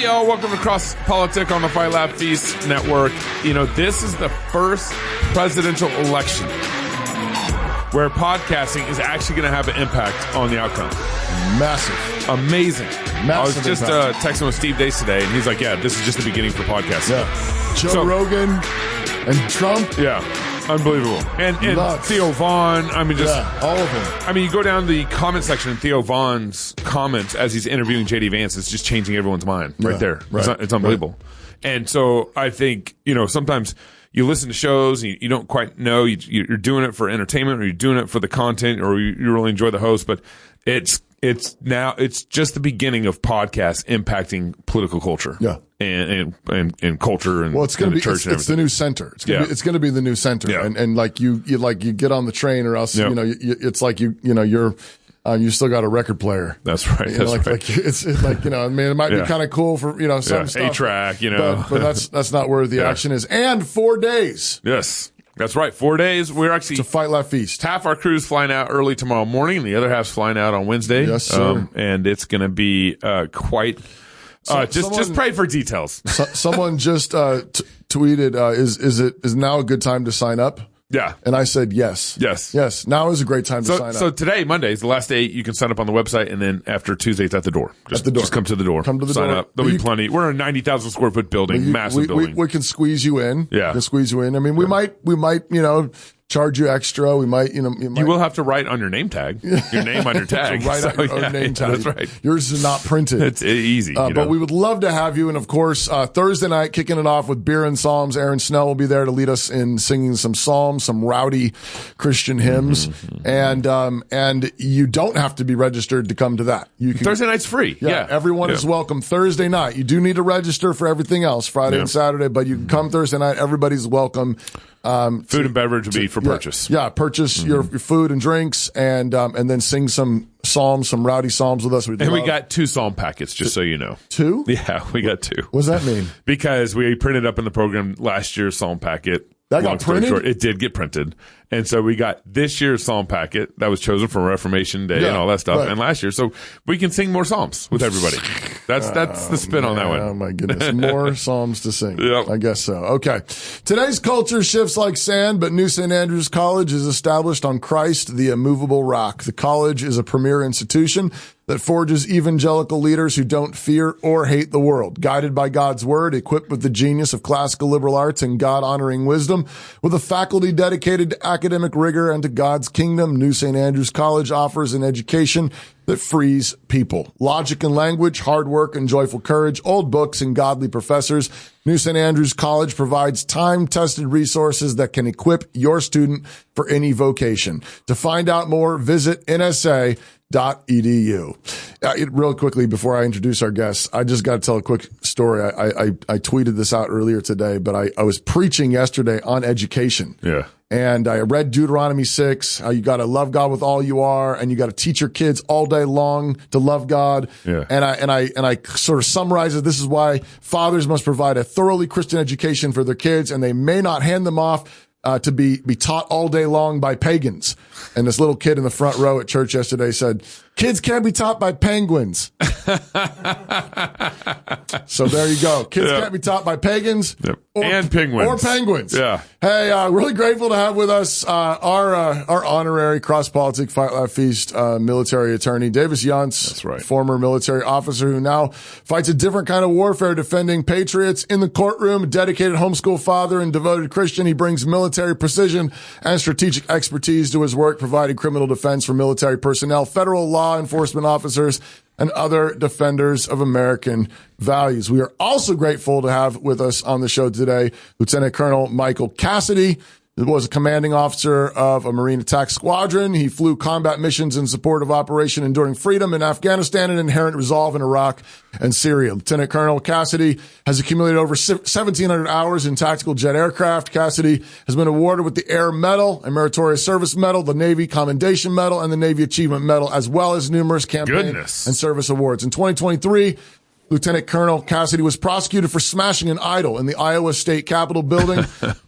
y'all. Welcome to Cross Politic on the Fight Lab Feast Network. You know, this is the first presidential election where podcasting is actually going to have an impact on the outcome. Massive. Amazing. Massive I was just texting with Steve Deace today, and he's like, yeah, this is just the beginning for podcasting. Yeah. Joe Rogan and Trump. Yeah. Unbelievable. And Theo Vaughn. I mean, just all of them. I mean, you go down the comment section and Theo Vaughn's comments as he's interviewing J.D. Vance, it's just changing everyone's mind right there. Right. It's unbelievable. Right. And so I think, you know, sometimes you listen to shows and you don't quite know you're doing it for entertainment or you're doing it for the content or you really enjoy the host, but it's just the beginning of podcasts impacting political culture. Yeah. And culture and it's going to be church. It's the new center. It's going to be the new center. Yeah. And like you get on the train or else you know it's like you still got a record player. That's right. You know, it's like you know, I mean, it might be kind of cool for some stuff. 8-track, you know, but that's not where the action is. And 4 days. Yes. That's right. 4 days. We're actually to Fight Lab Feast. Half our crew's flying out early tomorrow morning, and the other half's flying out on Wednesday. Yes, sir. And it's going to be quite. Just pray for details. Someone just tweeted, "Is now a good time to sign up?" Yeah. And I said yes. Yes. Now is a great time to sign up. So today, Monday, is the last day you can sign up on the website, and then after Tuesday, it's at the door. Just come to the door. Sign up. There'll be plenty. We're a 90,000 square foot building, massive building. We can squeeze you in. Yeah. We can squeeze you in. I mean, we might, charge you extra. We might, you will have to write on your name tag. Your name on your tag. Write on your own name tag. That's right. Yours is not printed. It's easy. But we would love to have you. And of course, Thursday night, kicking it off with Beer and Psalms. Aaron Snell will be there to lead us in singing some psalms, some rowdy Christian hymns. Mm-hmm. And you don't have to be registered to come to that. Thursday night's free. Yeah. Everyone is welcome Thursday night. You do need to register for everything else, Friday and Saturday, but you can come Thursday night. Everybody's welcome. Food and beverage will be for purchase. Yeah, purchase your food and drinks, and then sing some psalms, some rowdy psalms with us. We got 2 psalm packets, just so you know. 2? Yeah, we got 2. What does that mean? Because we printed up in the program last year's psalm packet. That got printed? Short, it did get printed. And so we got this year's psalm packet that was chosen for Reformation Day and all that stuff. Right. And last year. So we can sing more psalms with everybody. That's the spin on that one. Oh my goodness. More psalms to sing. Yep. I guess so. Okay. Today's culture shifts like sand, but New St. Andrews College is established on Christ, the immovable rock. The college is a premier institution that forges evangelical leaders who don't fear or hate the world. Guided by God's word, equipped with the genius of classical liberal arts and God-honoring wisdom, with a faculty dedicated to academic rigor and to God's kingdom, New St. Andrews College offers an education that frees people. Logic and language, hard work and joyful courage, old books and godly professors. New St. Andrews College provides time-tested resources that can equip your student for any vocation. To find out more, visit nsa.edu. Real quickly, before I introduce our guests, I just got to tell a quick story. I tweeted this out earlier today, but I was preaching yesterday on education. Yeah. And I read Deuteronomy 6, how you got to love God with all you are, and you got to teach your kids all day long to love God. Yeah. And I sort of summarize it. This is why fathers must provide a thoroughly Christian education for their kids, and they may not hand them off to be taught all day long by pagans. And this little kid in the front row at church yesterday said, kids can't be taught by penguins. So there you go. Kids can't be taught by pagans and penguins. Or penguins. Yeah. Hey, really grateful to have with us our honorary cross-politic Fight Lab Feast military attorney, Davis Yountz. That's right. Former military officer who now fights a different kind of warfare, defending patriots in the courtroom, a dedicated homeschool father and devoted Christian. He brings military precision and strategic expertise to his work, providing criminal defense for military personnel, federal law enforcement officers, and other defenders of American values. We are also grateful to have with us on the show today Lieutenant Colonel Michael Cassidy, who was a commanding officer of a Marine attack squadron. He flew combat missions in support of Operation Enduring Freedom in Afghanistan and Inherent Resolve in Iraq and Syria. Lieutenant Colonel Cassidy has accumulated over 1,700 hours in tactical jet aircraft. Cassidy has been awarded with the Air Medal, a Meritorious Service Medal, the Navy Commendation Medal, and the Navy Achievement Medal, as well as numerous campaign and service awards. In 2023, Lieutenant Colonel Cassidy was prosecuted for smashing an idol in the Iowa State Capitol building.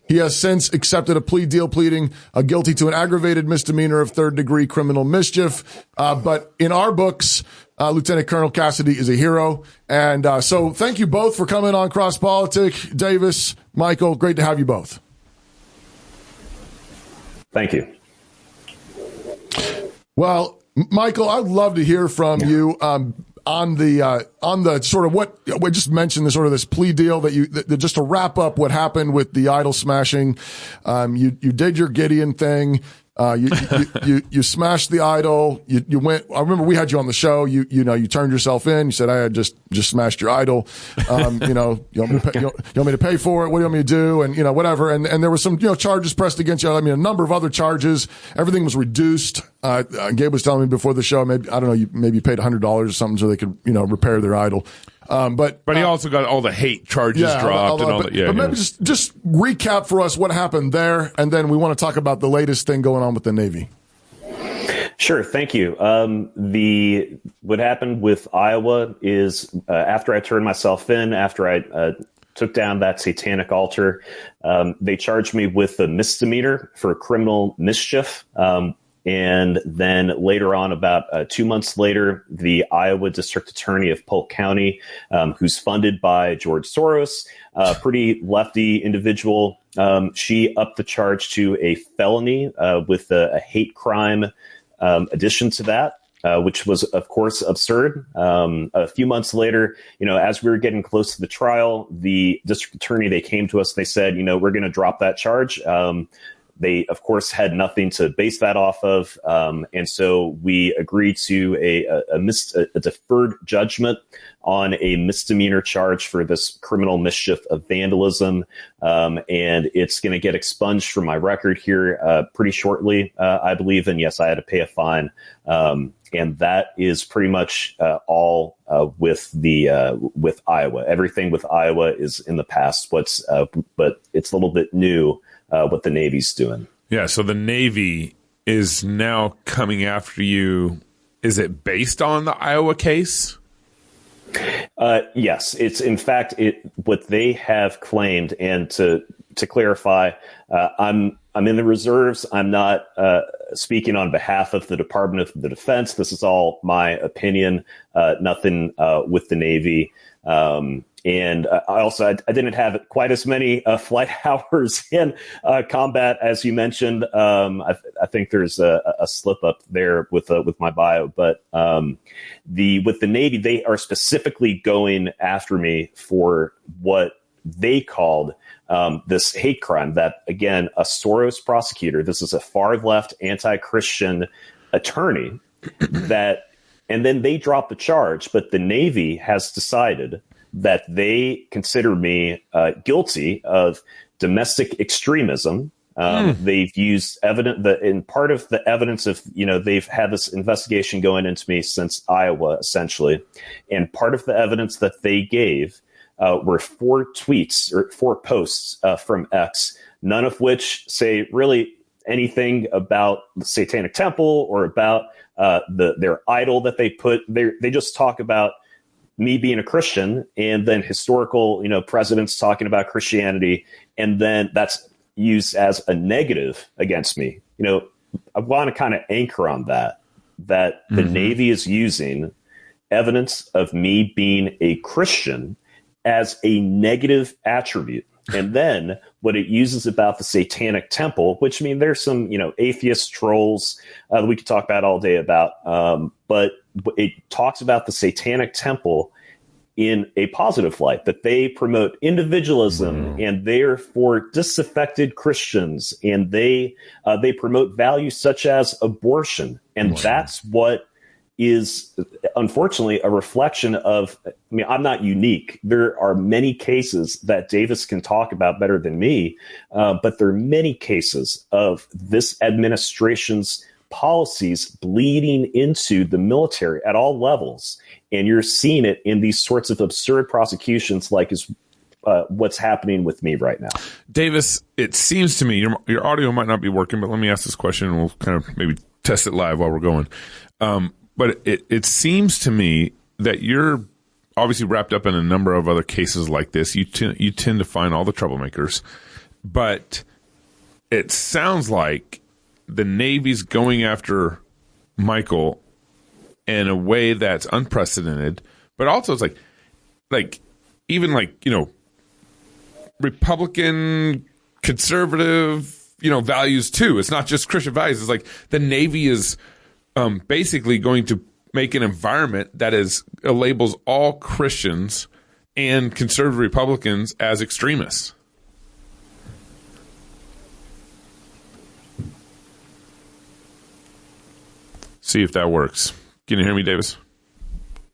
He has since accepted a plea deal pleading guilty to an aggravated misdemeanor of third-degree criminal mischief. But in our books, Lieutenant Colonel Cassidy is a hero. And so thank you both for coming on Cross Politic. Davis, Michael, great to have you both. Thank you. Well, Michael, I'd love to hear from you on the sort of what we just mentioned, the sort of this plea deal that just to wrap up what happened with the idol smashing. You did your Gideon thing. You smashed the idol. You went. I remember we had you on the show. You turned yourself in. You said I had just smashed your idol. You want me to pay for it? What do you want me to do? And whatever. And there were some charges pressed against you. I mean, a number of other charges. Everything was reduced. Gabe was telling me before the show. Maybe I don't know. You maybe paid $100 or something so they could repair their idol. But he also got all the hate charges dropped and all that. Yeah, but maybe just recap for us what happened there, and then we want to talk about the latest thing going on with the Navy. Sure, thank you. What happened with Iowa is after I turned myself in, after I took down that satanic altar, they charged me with a misdemeanor for criminal mischief. And then later on, about 2 months later, the Iowa District Attorney of Polk County, who's funded by George Soros, a pretty lefty individual, she upped the charge to a felony with a hate crime addition to that, which was, of course, absurd. A few months later, as we were getting close to the trial, the district attorney, they came to us, they said, we're going to drop that charge. They, of course, had nothing to base that off of. And so we agreed to a deferred judgment on a misdemeanor charge for this criminal mischief of vandalism. And it's going to get expunged from my record here pretty shortly, I believe. And yes, I had to pay a fine. And that is pretty much all with Iowa. Everything with Iowa is in the past. But it's a little bit new. What the Navy's doing. Yeah, so the Navy is now coming after you. Is it based on the Iowa case? Yes, it's in fact what they have claimed. And to clarify, I'm in the reserves. I'm not speaking on behalf of the Department of the Defense. This is all my opinion. Nothing with the Navy. And I didn't have quite as many flight hours in combat as you mentioned. I think there's a slip up there with my bio, but with the Navy, they are specifically going after me for what they called this hate crime. That again, a Soros prosecutor. This is a far left anti-Christian attorney and then they dropped the charge, but the Navy has decided that they consider me guilty of domestic extremism. They've used in part of the evidence of, they've had this investigation going into me since Iowa, essentially. And part of the evidence that they gave were 4 tweets or 4 posts from X, none of which say really anything about the Satanic Temple or about their idol that they put there. They just talk about me being a Christian and then historical, presidents talking about Christianity. And then that's used as a negative against me. I want to kind of anchor on that the Navy is using evidence of me being a Christian as a negative attribute. And then what it uses about the Satanic Temple, which there's some, atheist trolls that we could talk about all day about. But it talks about the Satanic Temple in a positive light, that they promote individualism and they're for disaffected Christians, and they promote values such as abortion. And that's what is unfortunately a reflection of, I'm not unique. There are many cases that Davis can talk about better than me, but there are many cases of this administration's policies bleeding into the military at all levels. And you're seeing it in these sorts of absurd prosecutions like is what's happening with me right now. Davis, it seems to me, your audio might not be working, but let me ask this question and we'll kind of maybe test it live while we're going. But it seems to me that you're obviously wrapped up in a number of other cases like this. You tend to find all the troublemakers, but it sounds like the Navy's going after Michael in a way that's unprecedented, but also it's like even like, you know, Republican, conservative, you know, values too. It's not just Christian values. It's like the Navy is basically going to make an environment that labels all Christians and conservative Republicans as extremists. See if that works. Can you hear me, Davis?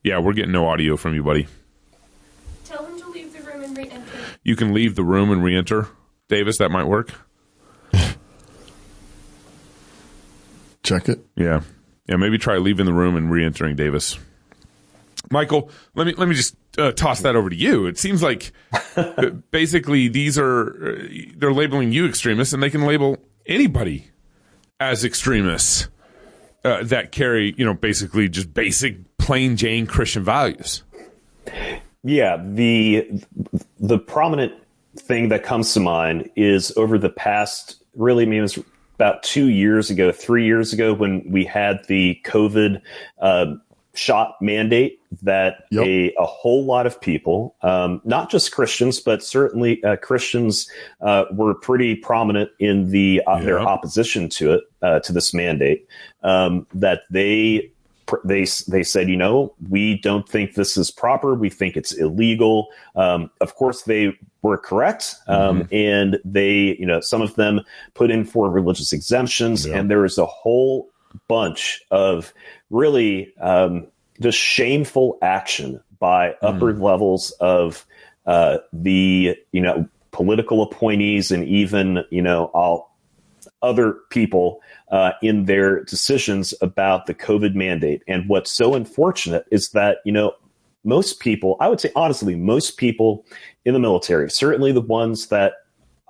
Yeah, we're getting no audio from you, buddy. Tell him to leave the room and re-enter. You can leave the room and re-enter. Davis, that might work. Check it. Yeah. Yeah, maybe try leaving the room and re-entering Davis. Michael, let me just toss that over to you. It seems like basically they're labeling you extremists, and they can label anybody as extremists that carry, you know, basically just basic plain Jane Christian values. Yeah, the prominent thing that comes to mind is over the past, really, I mean, it was about 3 years ago, when we had the COVID shot mandate that a whole lot of people, not just Christians, but certainly Christians were pretty prominent in their opposition to it, to this mandate, that they said, you know, we don't think this is proper. We think it's illegal. Of course, they were correct. And they, you know, some of them put in for religious exemptions. And there was a whole bunch of really just shameful action by upper levels of the, you know, political appointees and even, you know, other people in their decisions about the COVID mandate. And what's so unfortunate is that, you know, most people, I would say honestly, most people in the military, certainly the ones that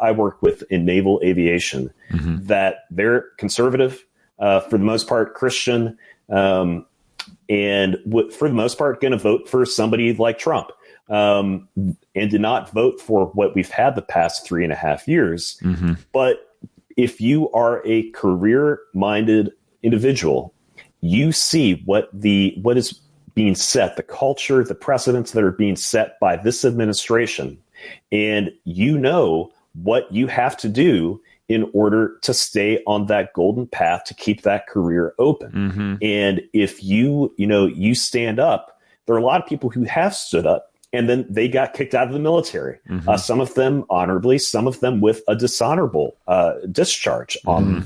I work with in naval aviation, that they're conservative, for the most part Christian, and for the most part going to vote for somebody like Trump, and did not vote for what we've had the past 3.5 years. But if you are a career-minded individual, you see what is being set, the culture, the precedents that are being set by this administration, and you know what you have to do in order to stay on that golden path to keep that career open. And if you stand up, there are a lot of people who have stood up, and then they got kicked out of the military. Some of them honorably, some of them with a dishonorable discharge on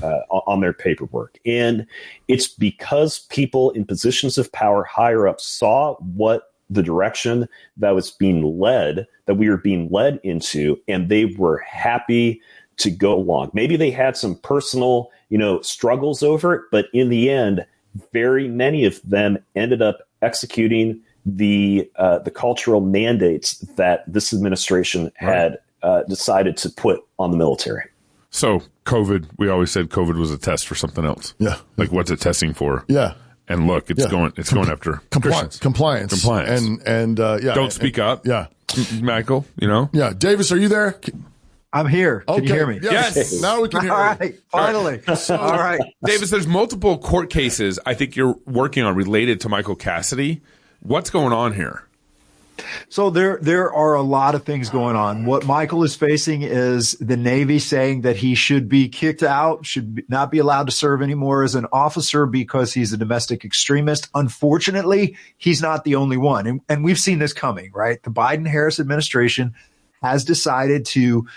their paperwork. And it's because people in positions of power higher up saw what the direction that we were being led into, and they were happy to go along. Maybe they had some personal, you know, struggles over it, but in the end, very many of them ended up executing the cultural mandates that this administration had decided to put on the military. So COVID, we always said COVID was a test for something else. Yeah. Like, what's it testing for? Yeah. And look, it's going after compliance. And don't speak up. Yeah. Michael, you know? Yeah. Davis, are you there? I'm here. Can you hear me? Yes. Now we can hear you. All right. Finally. All right. Davis, there's multiple court cases I think you're working on related to Michael Cassidy. What's going on here? So there are a lot of things going on. What Michael is facing is the Navy saying that he should be kicked out, not be allowed to serve anymore as an officer because he's a domestic extremist. Unfortunately, he's not the only one. And we've seen this coming, right? The Biden-Harris administration has decided to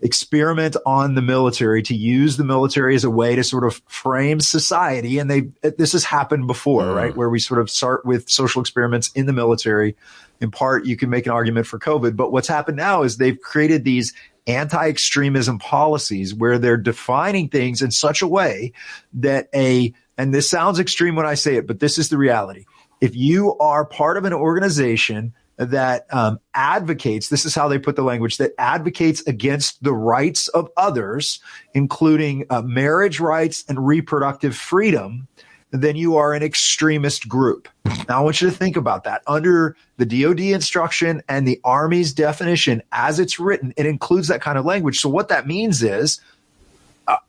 experiment on the military, to use the military as a way to sort of frame society. And this has happened before, right? Where we sort of start with social experiments in the military. In part, you can make an argument for COVID, but what's happened now is they've created these anti-extremism policies where they're defining things in such a way that and this sounds extreme when I say it, but this is the reality. If you are part of an organization that advocates, this is how they put the language, that advocates against the rights of others, including marriage rights and reproductive freedom, then you are an extremist group. Now, I want you to think about that. Under the DOD instruction and the Army's definition, as it's written, it includes that kind of language. So what that means is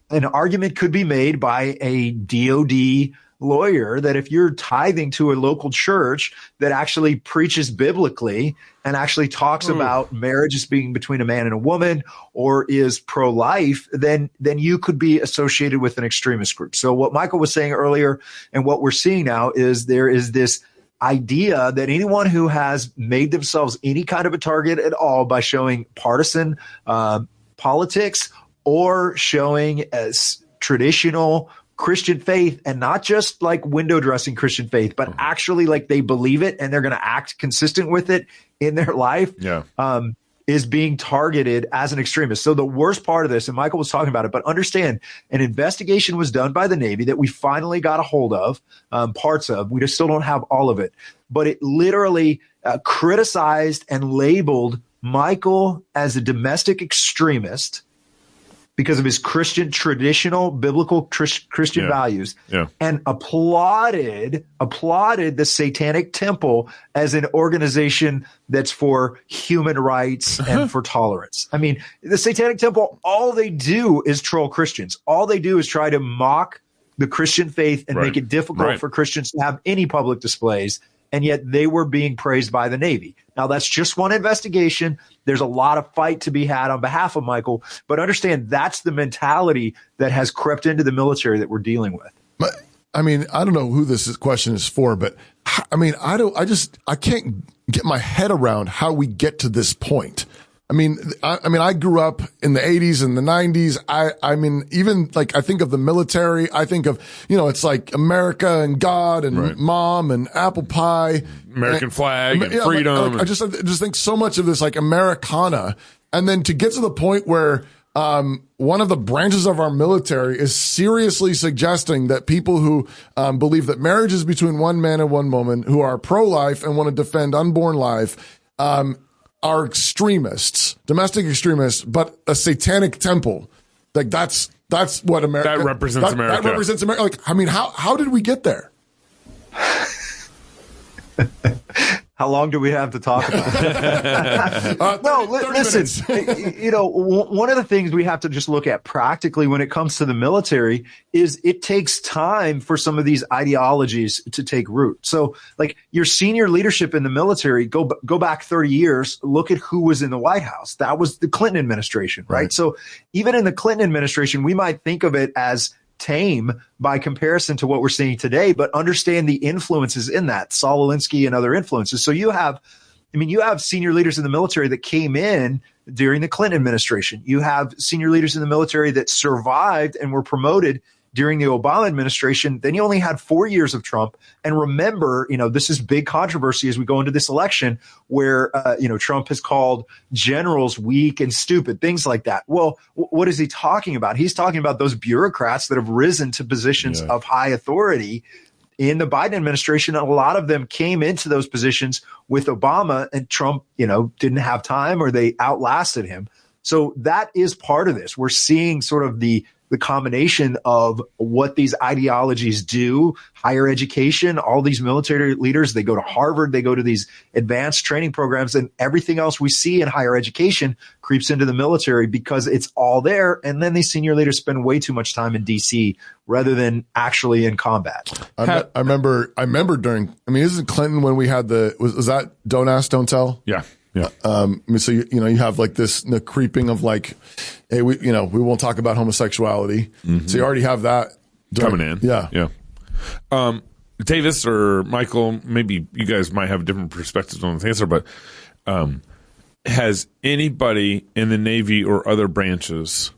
an argument could be made by a DOD lawyer that if you're tithing to a local church that actually preaches biblically and actually talks about marriage as being between a man and a woman or is pro-life, then you could be associated with an extremist group. So what Michael was saying earlier and what we're seeing now is there is this idea that anyone who has made themselves any kind of a target at all by showing partisan politics or showing as traditional Christian faith, and not just like window dressing Christian faith, but actually like they believe it and they're going to act consistent with it in their life, is being targeted as an extremist. So the worst part of this, and Michael was talking about it, but understand an investigation was done by the Navy that we finally got a hold of, parts of. We just still don't have all of it, but it literally criticized and labeled Michael as a domestic extremist because of his Christian, traditional, biblical Christian values, and applauded the Satanic Temple as an organization that's for human rights and for tolerance. I mean, the Satanic Temple, all they do is troll Christians. All they do is try to mock the Christian faith and make it difficult for Christians to have any public displays. And yet they were being praised by the Navy. Now, that's just one investigation. There's a lot of fight to be had on behalf of Michael. But understand that's the mentality that has crept into the military that we're dealing with. But, I mean, I don't know who this question is for, but I mean, I can't get my head around how we get to this point. I mean, I grew up in the 80s and the 90s. I mean, even like I think of the military, I think of, it's like America and God and mom and apple pie, American flag and freedom. I just think so much of this like Americana. And then to get to the point where one of the branches of our military is seriously suggesting that people who believe that marriage is between one man and one woman, who are pro-life and want to defend unborn life, are extremists, domestic extremists, but a satanic temple. Like that's what America. That represents America. That represents America. Like, I mean, how did we get there? How long do we have to talk about? No, listen, one of the things we have to just look at practically when it comes to the military is it takes time for some of these ideologies to take root. So like your senior leadership in the military, go back 30 years, look at who was in the White House. That was the Clinton administration, right? So even in the Clinton administration, we might think of it as tame by comparison to what we're seeing today, but understand the influences in that, Saul Alinsky and other influences. So you have senior leaders in the military that came in during the Clinton administration. You have senior leaders in the military that survived and were promoted during the Obama administration. Then you only had 4 years of Trump. And remember, this is big controversy as we go into this election where, Trump has called generals weak and stupid, things like that. Well, what is he talking about? He's talking about those bureaucrats that have risen to positions of high authority in the Biden administration. And a lot of them came into those positions with Obama, and Trump, didn't have time or they outlasted him. So that is part of this. We're seeing sort of the combination of what these ideologies do, higher education, all these military leaders, they go to Harvard, they go to these advanced training programs, and everything else we see in higher education creeps into the military because it's all there. And then these senior leaders spend way too much time in DC rather than actually in combat. I remember during, isn't Clinton when we had was that Don't Ask, Don't Tell? Yeah. Yeah. So you have like the creeping of like, hey, we won't talk about homosexuality. Mm-hmm. So you already have that coming in. Yeah. Yeah. Davis or Michael, maybe you guys might have different perspectives on this answer, but has anybody in the Navy or other branches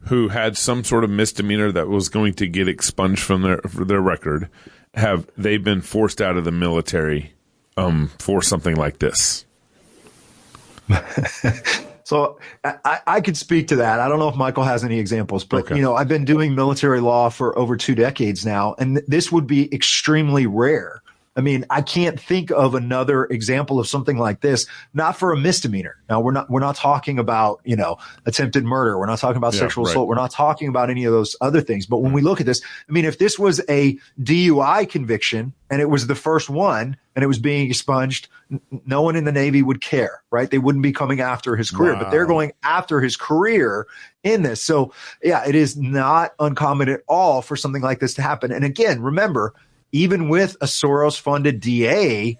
who had some sort of misdemeanor that was going to get expunged from their record, have they been forced out of the military for something like this? So I could speak to that. I don't know if Michael has any examples, but I've been doing military law for over 2 decades now, and this would be extremely rare. I mean, I can't think of another example of something like this, not for a misdemeanor. Now, we're not talking about, attempted murder. We're not talking about sexual assault. We're not talking about any of those other things. But when we look at this, I mean, if this was a DUI conviction and it was the first one and it was being expunged, no one in the Navy would care, right? They wouldn't be coming after his career, but they're going after his career in this. So yeah, it is not uncommon at all for something like this to happen. And again, remember, even with a Soros-funded DA,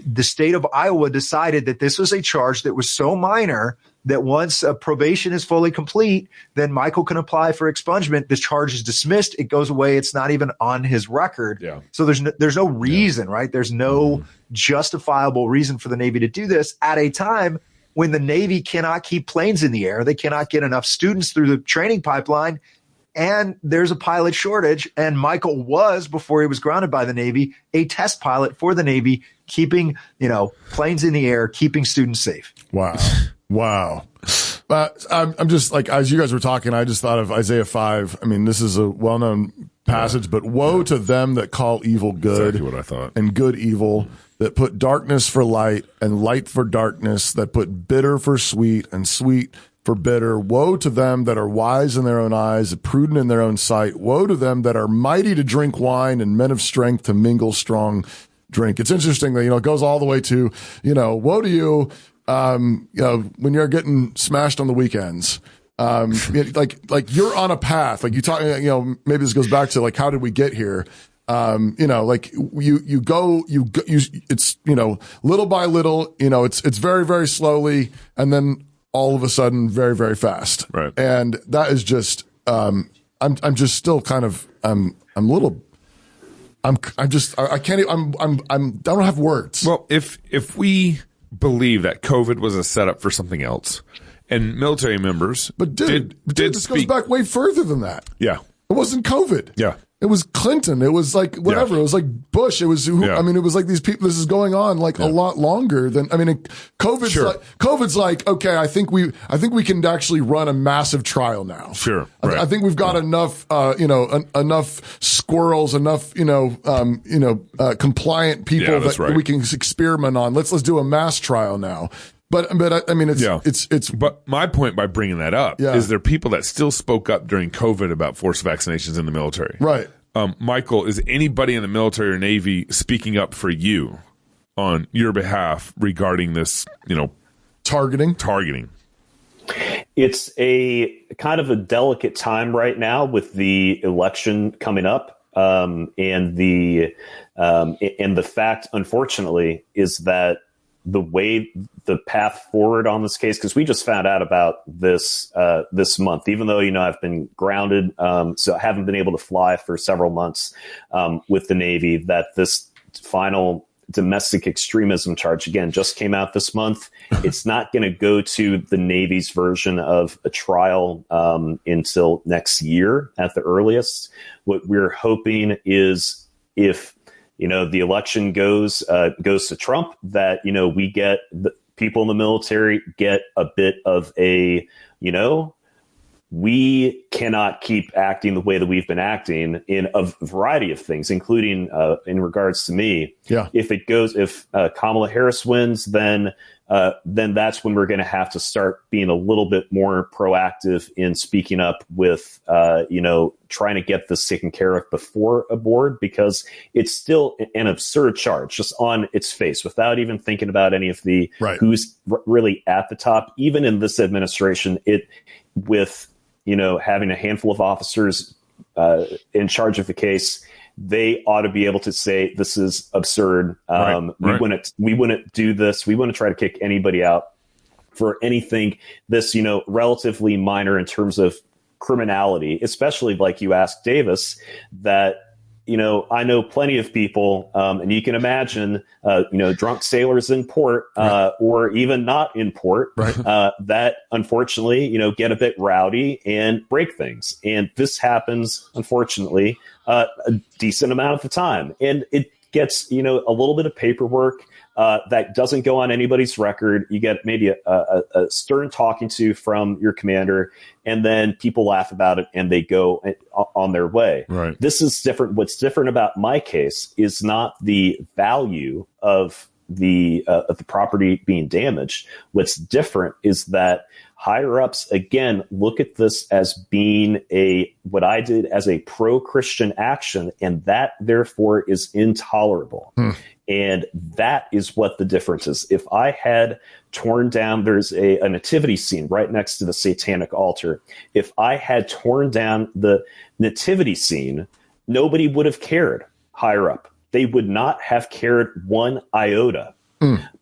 the state of Iowa decided that this was a charge that was so minor that once a probation is fully complete, then Michael can apply for expungement. The charge is dismissed. It goes away. It's not even on his record. Yeah. So there's no reason, right? There's no justifiable reason for the Navy to do this at a time when the Navy cannot keep planes in the air. They cannot get enough students through the training pipeline. And there's a pilot shortage. And Michael was, before he was grounded by the Navy, a test pilot for the Navy, keeping, planes in the air, keeping students safe. Wow. I'm just like, as you guys were talking, I just thought of Isaiah 5. I mean, this is a well-known passage, but woe to them that call evil good, exactly what I thought, and good evil, that put darkness for light and light for darkness, that put bitter for sweet and sweet for bitter. Woe to them that are wise in their own eyes, prudent in their own sight. Woe to them that are mighty to drink wine and men of strength to mingle strong drink. It's interesting that, it goes all the way to, woe to you, when you're getting smashed on the weekends. Like you're on a path, like you talk, maybe this goes back to like, how did we get here? Like you go, it's, little by little, it's very, very slowly. And then all of a sudden, very, very fast. Right. And that is just, I'm just still kind of, I don't have words. Well, if we believe that COVID was a setup for something else, and military members, but this goes back way further than that. Yeah. It wasn't COVID. Yeah. It was Clinton. It was like whatever. Yeah. It was like Bush. It was, it was like these people, this is going on like a lot longer than, COVID's like, okay, I think we can actually run a massive trial now. Sure. I think we've got enough, enough squirrels, enough, compliant people that we can experiment on. Let's do a mass trial now. But I mean, it's. But my point by bringing that up is there are people that still spoke up during COVID about forced vaccinations in the military. Right. Michael, is anybody in the military or Navy speaking up for you on your behalf regarding this, targeting? It's a kind of a delicate time right now with the election coming up. And the fact, unfortunately, is that the path forward on this case, because we just found out about this this month, even though I've been grounded, so I haven't been able to fly for several months with the Navy, that this final domestic extremism charge again just came out this month. It's not going to go to the Navy's version of a trial until next year at the earliest. What we're hoping is, if the election goes to Trump, that, we get the people in the military get a bit of a, we cannot keep acting the way that we've been acting in a variety of things, including in regards to me. Yeah. If Kamala Harris wins, then that's when we're going to have to start being a little bit more proactive in speaking up with, trying to get this taken care of before a board, because it's still an absurd charge just on its face, without even thinking about any of the who's really at the top. Even in this administration, with having a handful of officers in charge of the case, they ought to be able to say, this is absurd. We wouldn't do this. We wouldn't try to kick anybody out for anything this, relatively minor in terms of criminality, especially like you asked Davis, that, I know plenty of people, and you can imagine, drunk sailors in port, or even not in port, that unfortunately, get a bit rowdy and break things. And this happens, unfortunately, a decent amount of the time. And it gets, a little bit of paperwork. that doesn't go on anybody's record. You get maybe a stern talking to from your commander, and then people laugh about it and they go on their way. Right. This is different. What's different about my case is not the value of the property being damaged. What's different is that higher ups, again, look at this as being what I did as a pro-Christian action, and that therefore is intolerable. And that is what the difference is. If I had torn down, there's a nativity scene right next to the Satanic altar. If I had torn down the nativity scene, nobody would have cared higher up. They would not have cared one iota.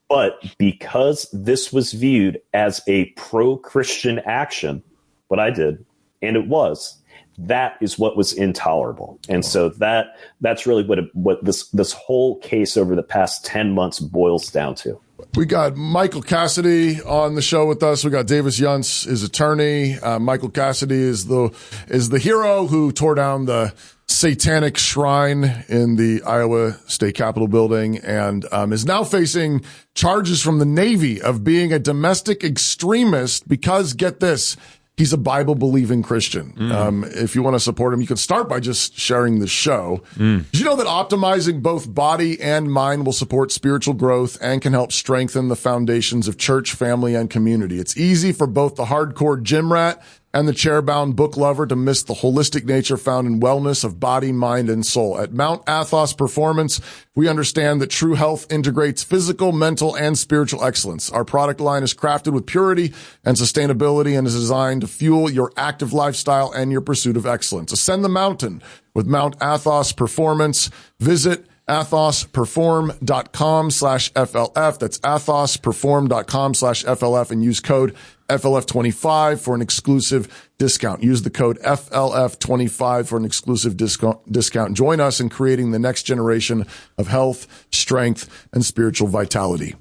But because this was viewed as a pro-Christian action, what I did, and it was, that is what was intolerable. And so that's really what this whole case over the past 10 months boils down to. We got Michael Cassidy on the show with us. We got Davis Yountz, his attorney. Michael Cassidy is the hero who tore down the Satanic shrine in the Iowa State Capitol building and is now facing charges from the Navy of being a domestic extremist because, get this, he's a Bible-believing Christian. If you want to support him, you can start by just sharing the show. Did you know that optimizing both body and mind will support spiritual growth and can help strengthen the foundations of church, family, and community? It's easy for both the hardcore gym rat and the chair-bound book lover to miss the holistic nature found in wellness of body, mind, and soul. At Mount Athos Performance, we understand that true health integrates physical, mental, and spiritual excellence. Our product line is crafted with purity and sustainability and is designed to fuel your active lifestyle and your pursuit of excellence. Ascend the mountain with Mount Athos Performance. Visit athosperform.com/FLF. That's athosperform.com/FLF and use code FLF25 for an exclusive discount. Use the code FLF25 for an exclusive discount. Join us in creating the next generation of health, strength, and spiritual vitality.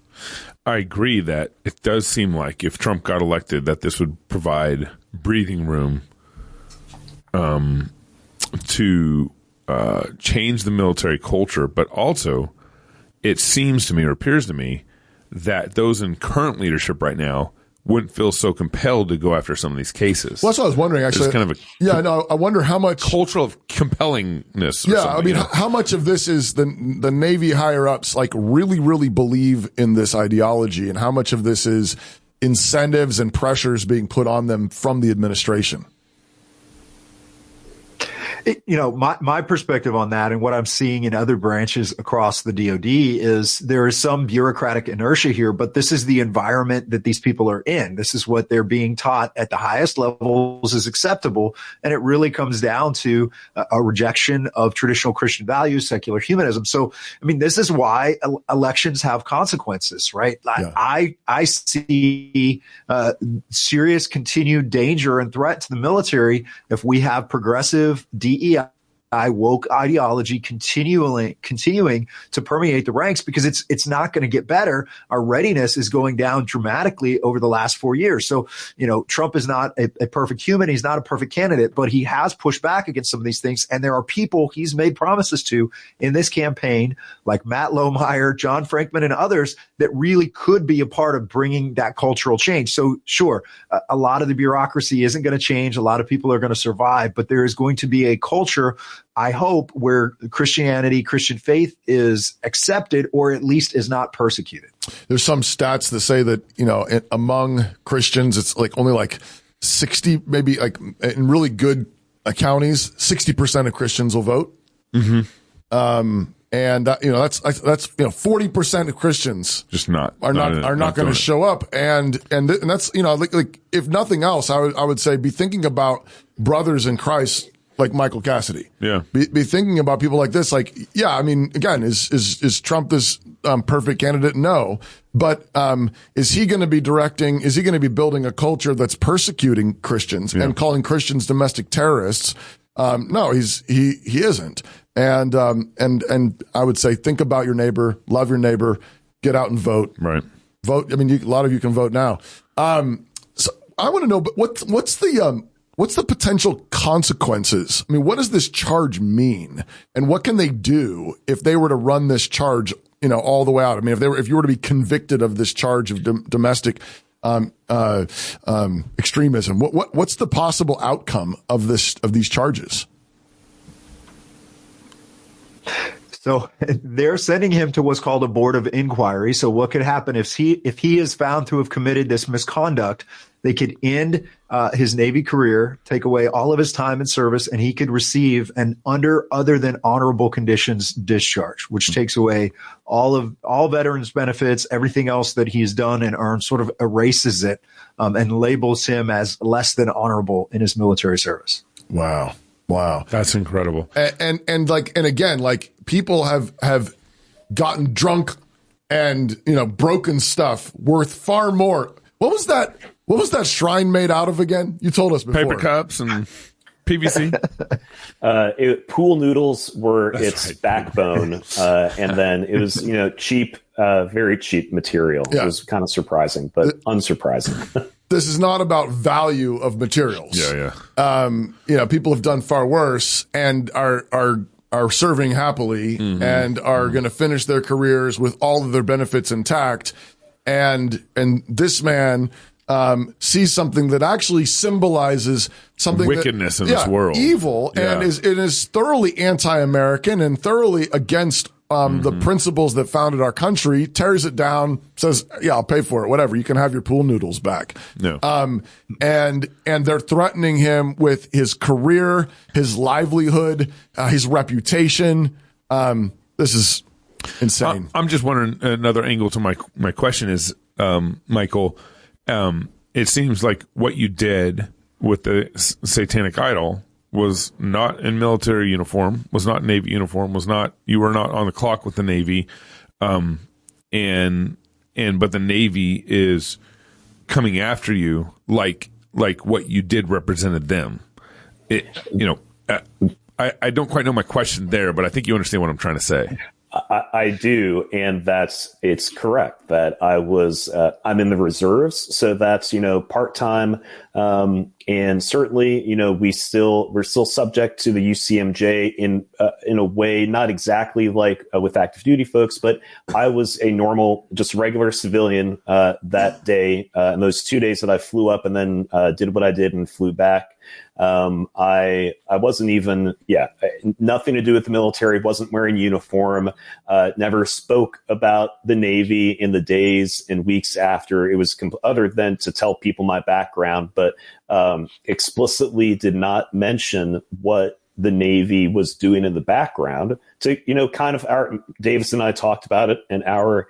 I agree that it does seem like if Trump got elected, that this would provide breathing room to change the military culture, but also it seems to me, or appears to me, that those in current leadership right now wouldn't feel so compelled to go after some of these cases. Well, that's what I was wondering, actually. There's kind of I wonder how much cultural of compellingness. Yeah, I mean, how much of this is the Navy higher ups like really, really believe in this ideology, and how much of this is incentives and pressures being put on them from the administration? My perspective on that and what I'm seeing in other branches across the DoD is there is some bureaucratic inertia here, but this is the environment that these people are in. This is what they're being taught at the highest levels is acceptable. And it really comes down to a rejection of traditional Christian values, secular humanism. So, I mean, this is why elections have consequences, right? Yeah. I see serious continued danger and threat to the military if we have progressive DEI woke ideology continuing to permeate the ranks, because it's not going to get better. Our readiness is going down dramatically over the last 4 years. So, Trump is not a perfect human. He's not a perfect candidate, but he has pushed back against some of these things. And there are people he's made promises to in this campaign, like Matt Lohmeyer, John Frankman, and others, that really could be a part of bringing that cultural change. So sure, a lot of the bureaucracy isn't going to change. A lot of people are going to survive, but there is going to be a culture, I hope, where Christianity, Christian faith is accepted, or at least is not persecuted. There's some stats that say that, among Christians, it's like only like 60, maybe like in really good counties, 60% of Christians will vote. Mm-hmm. And that's 40% of Christians just are not going to show up. And that's, like if nothing else, I would say be thinking about brothers in Christ like Michael Cassidy. Yeah. Be thinking about people like this. Like, yeah, I mean, again, is Trump this perfect candidate? No. But is he going to be building a culture that's persecuting Christians and calling Christians domestic terrorists? No, he isn't. And I would say, think about your neighbor, love your neighbor, get out and vote. Right. Vote. I mean, a lot of you can vote now. So I want to know, but what's the potential consequences? I mean, what does this charge mean? And what can they do if they were to run this charge all the way out. I mean, if you were to be convicted of this charge of domestic extremism, what's the possible outcome of these charges? So they're sending him to what's called a board of inquiry. So what could happen if he is found to have committed this misconduct? They could end his Navy career, take away all of his time in service, and he could receive an other than honorable conditions discharge, which takes away all veterans benefits, everything else that he's done and earned, sort of erases it and labels him as less than honorable in his military service. Wow. That's incredible. And again, people have gotten drunk and, broken stuff worth far more. What was that shrine made out of again? You told us before. Paper cups and PVC. Pool noodles were That's its backbone. And then it was, cheap, very cheap material. Yeah. It was kind of surprising, but unsurprising. This is not about value of materials. Yeah. People have done far worse and are serving happily and are going to finish their careers with all of their benefits intact. And this man sees something that actually symbolizes something wickedness in this world, evil, Yeah. and is thoroughly anti-American and thoroughly against the principles that founded our country. Tears it down, says, "Yeah, I'll pay for it. Whatever. You can have your pool noodles back." No. And they're threatening him with his career, his livelihood, his reputation. This is insane. I'm just wondering, another angle to my question is, Michael, it seems like what you did with the satanic idol was not in military uniform, was not Navy uniform, you were not on the clock with the Navy, but the Navy is coming after you like what you did represented them. I don't quite know my question there, but I think you understand what I'm trying to say. I do, and it's correct that I'm in the reserves, so that's part-time, and certainly we're still subject to the UCMJ in a way, not exactly like with active duty folks, but I was a normal, just regular civilian that day, and those 2 days that I flew up and then did what I did and flew back. I wasn't even, nothing to do with the military, wasn't wearing uniform, never spoke about the Navy in the days and weeks after. It was other than to tell people my background, but explicitly did not mention what the Navy was doing in the background to, kind of Davis and I talked about it, and our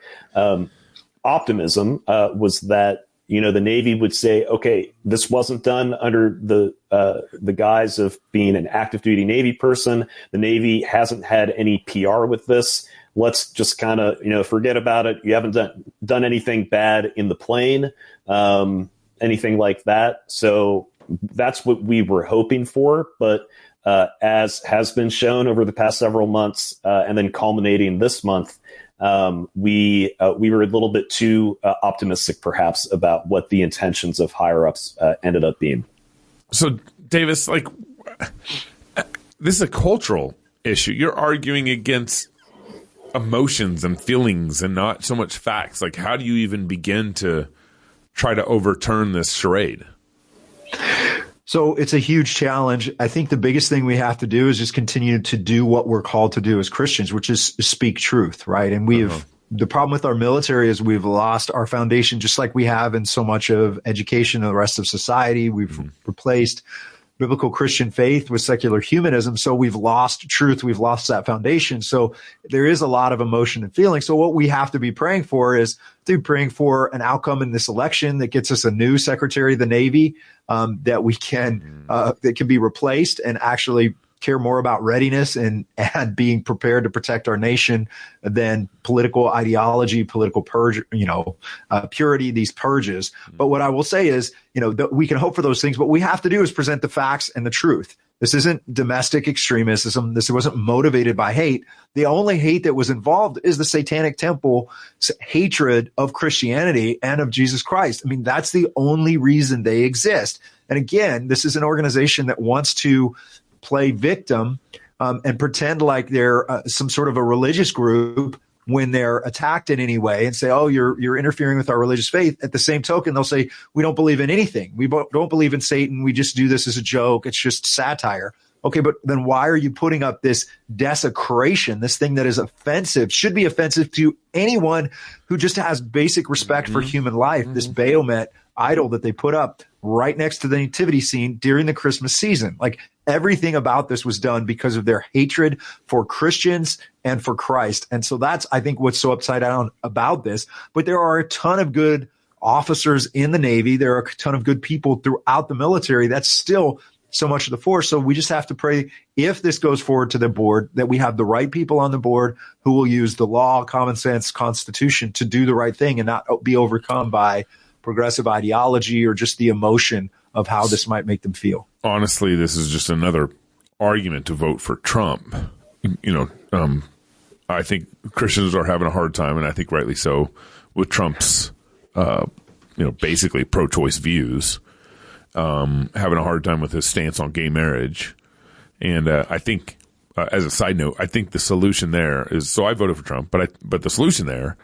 optimism was that the Navy would say, okay, this wasn't done under the guise of being an active duty Navy person. The Navy hasn't had any PR with this. Let's just kind of, forget about it. You haven't done anything bad in the plane, anything like that. So that's what we were hoping for. But as has been shown over the past several months, and then culminating this month, we were a little bit too optimistic, perhaps, about what the intentions of higher ups ended up being. So, Davis, this is a cultural issue. You're arguing against emotions and feelings and not so much facts. How do you even begin to try to overturn this charade? So it's a huge challenge. I think the biggest thing we have to do is just continue to do what we're called to do as Christians, which is speak truth, right? And the problem with our military is we've lost our foundation, just like we have in so much of education and the rest of society. We've replaced biblical Christian faith with secular humanism. So we've lost truth. We've lost that foundation. So there is a lot of emotion and feeling. So what we have to be praying for is praying for an outcome in this election that gets us a new Secretary of the Navy, that we can, that can be replaced and actually care more about readiness and being prepared to protect our nation than political ideology, political purity, these purges. But what I will say is, we can hope for those things. What we have to do is present the facts and the truth. This isn't domestic extremism. This wasn't motivated by hate. The only hate that was involved is the Satanic Temple's hatred of Christianity and of Jesus Christ. I mean, that's the only reason they exist. And again, this is an organization that wants to play victim and pretend like they're some sort of a religious group, when they're attacked in any way and say, oh, you're interfering with our religious faith. At the same token, they'll say, we don't believe in anything. We don't believe in Satan. We just do this as a joke. It's just satire. Okay, but then why are you putting up this desecration, this thing that is offensive, should be offensive to anyone who just has basic respect for human life, this Baphomet idol that they put up right next to the nativity scene during the Christmas season? Like, everything about this was done because of their hatred for Christians and for Christ. And so that's, I think, what's so upside down about this. But there are a ton of good officers in the Navy. There are a ton of good people throughout the military. That's still so much of the force. So we just have to pray, if this goes forward to the board, that we have the right people on the board who will use the law, common sense, Constitution to do the right thing and not be overcome by progressive ideology or just the emotion of how this might make them feel. Honestly, this is just another argument to vote for Trump. I think Christians are having a hard time, and I think rightly so, with Trump's, basically pro-choice views. Having a hard time with his stance on gay marriage. And I think, as a side note, I think the solution there is, so I voted for Trump, but the solution there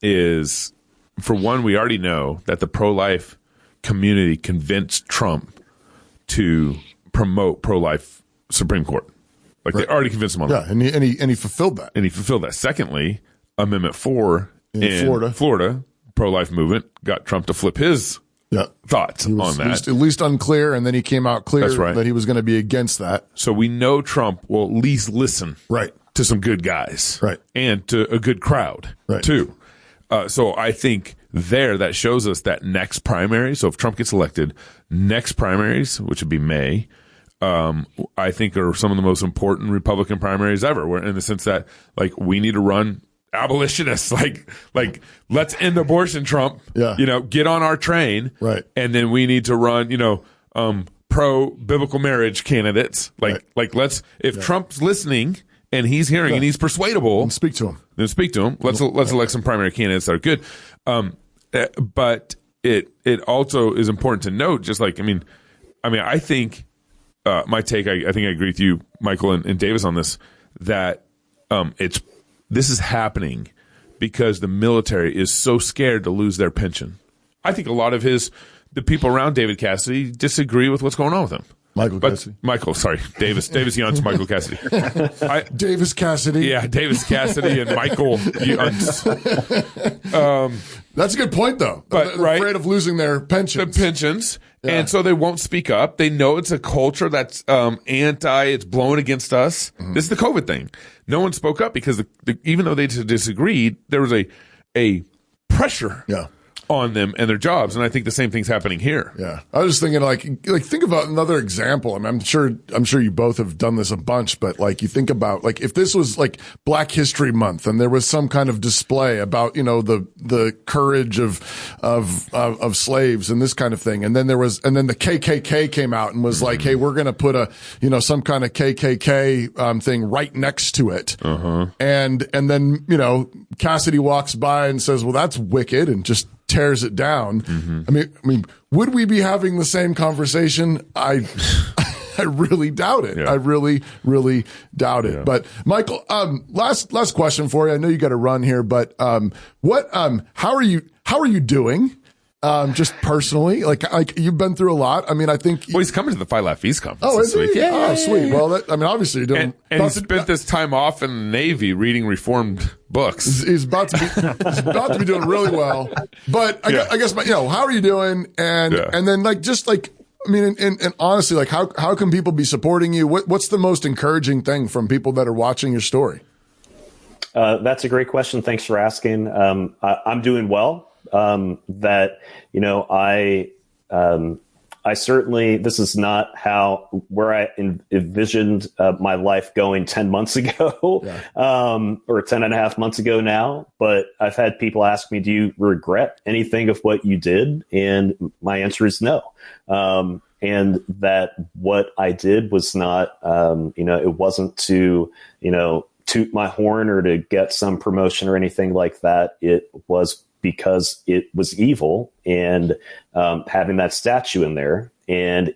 is, for one, we already know that the pro-life community convinced Trump to promote pro-life Supreme Court. Like, right. They already convinced him on that. Yeah, and he fulfilled that. And he fulfilled that. Secondly, Amendment 4 in Florida, pro-life movement, got Trump to flip his thoughts on that. At least unclear, and then he came out clear that he was going to be against that. So we know Trump will at least listen to some good guys, and to a good crowd, too. So I think that shows us that next primary, so if Trump gets elected, next primaries, which would be May, I think are some of the most important Republican primaries ever, where, in the sense that, like, we need to run abolitionists, like let's end abortion, Trump. Get on our train, and then we need to run, pro biblical marriage candidates. Let's, if Trump's listening and he's hearing and he's persuadable, then speak to him. Let's elect some primary candidates that are good. But it also is important to note, just like, I think my take, I think I agree with you, Michael and Davis, on this, that this is happening because the military is so scared to lose their pension. I think a lot of the people around David Cassidy disagree with what's going on with him. Davis Yountz, Michael Cassidy. Davis Cassidy. Yeah, Davis Cassidy and Michael Yountz. That's a good point, though. But They're afraid of losing their pensions. The pensions. Yeah. And so they won't speak up. They know it's a culture that's it's blowing against us. Mm-hmm. This is the COVID thing. No one spoke up because even though they disagreed, there was a pressure on them and their jobs. And I think the same thing's happening here. Yeah. I was just thinking, like think about another example. I'm sure you both have done this a bunch, but like, you think about, like, if this was like Black History Month and there was some kind of display about, the courage of slaves and this kind of thing. And then the KKK came out and was like, hey, we're going to put some kind of KKK, thing right next to it. Uh-huh. And then, Cassidy walks by and says, well, that's wicked, and just tears it down. Mm-hmm. I mean, would we be having the same conversation? I really doubt it. Yeah. I really, really doubt it. Yeah. But Michael, last question for you. I know you got to run here, but how are you doing? Just personally, like you've been through a lot. I think. Well, he's coming to the Fight Laugh Feast conference. Oh, is he? Yeah. Oh, sweet. Well, obviously you're doing. And he spent this time off in the Navy reading Reformed books. He's about to be doing really well. But I guess, how are you doing? And then and honestly, like how can people be supporting you? What's the most encouraging thing from people that are watching your story? That's a great question. Thanks for asking. I'm doing well. I certainly, this is not where I envisioned my life going 10 months ago, or 10 and a half months ago now. But I've had people ask me, do you regret anything of what you did? And my answer is no. And that what I did was not, it wasn't to, toot my horn or to get some promotion or anything like that. It was because it was evil, and having that statue in there, and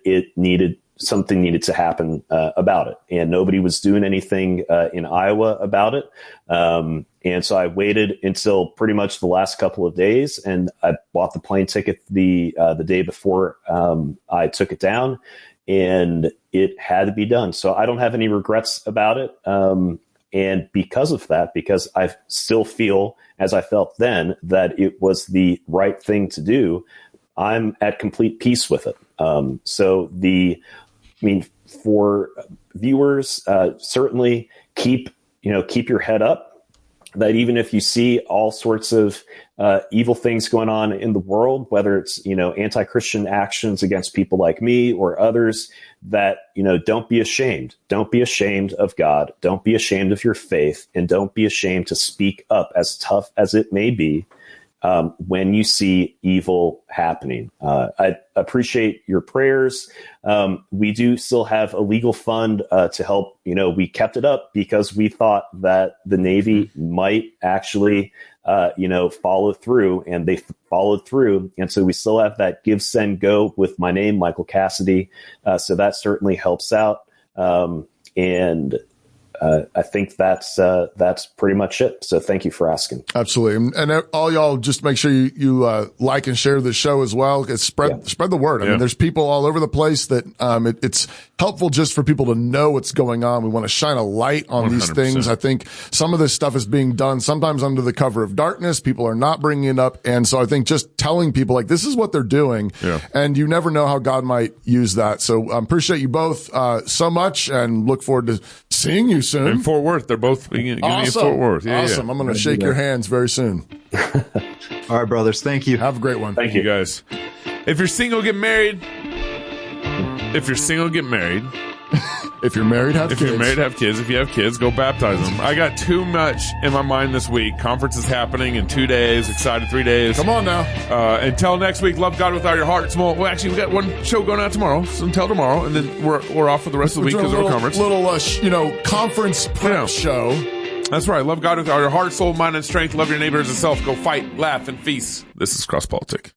something needed to happen about it, and nobody was doing anything in Iowa about it. And so I waited until pretty much the last couple of days, and I bought the plane ticket the day before I took it down, and it had to be done. So I don't have any regrets about it. And because of that, because I still feel, as I felt then, that it was the right thing to do, I'm at complete peace with it. For viewers, certainly keep your head up. That even if you see all sorts of evil things going on in the world, whether it's, anti-Christian actions against people like me or others, that, don't be ashamed. Don't be ashamed of God. Don't be ashamed of your faith, and don't be ashamed to speak up, as tough as it may be, when you see evil happening. I appreciate your prayers. We do still have a legal fund to help. We kept it up because we thought that the Navy might actually, follow through, and they followed through. And so we still have that Give, Send, Go with my name, Michael Cassidy. So that certainly helps out. I think that's pretty much it. So thank you for asking. Absolutely. And all y'all, just make sure you like and share the show as well. Spread the word. I mean, there's people all over the place that it's helpful just for people to know what's going on. We want to shine a light on 100%. These things. I think some of this stuff is being done sometimes under the cover of darkness. People are not bringing it up. And so I think just telling people, like, this is what they're doing. Yeah. And you never know how God might use that. So I appreciate you both so much, and look forward to seeing you soon. In Fort Worth. They're both going to be in Fort Worth. Yeah, awesome. Yeah. I'm going to shake your hands very soon. All right, brothers. Thank you. Have a great one. Thank you, guys. If you're single, get married. If you're single, get married. If you're married, have kids. If you're married, have kids. If you have kids, go baptize them. I got too much in my mind this week. Conference is happening in 2 days. Excited 3 days. Come on now. Until next week, love God with all your heart. Well, actually, we got one show going out tomorrow. So until tomorrow, and then we're off for the rest of the week because of our conference. Little conference prep show. That's right. Love God with all your heart, soul, mind, and strength. Love your neighbor as yourself. Go fight, laugh, and feast. This is Cross Politic.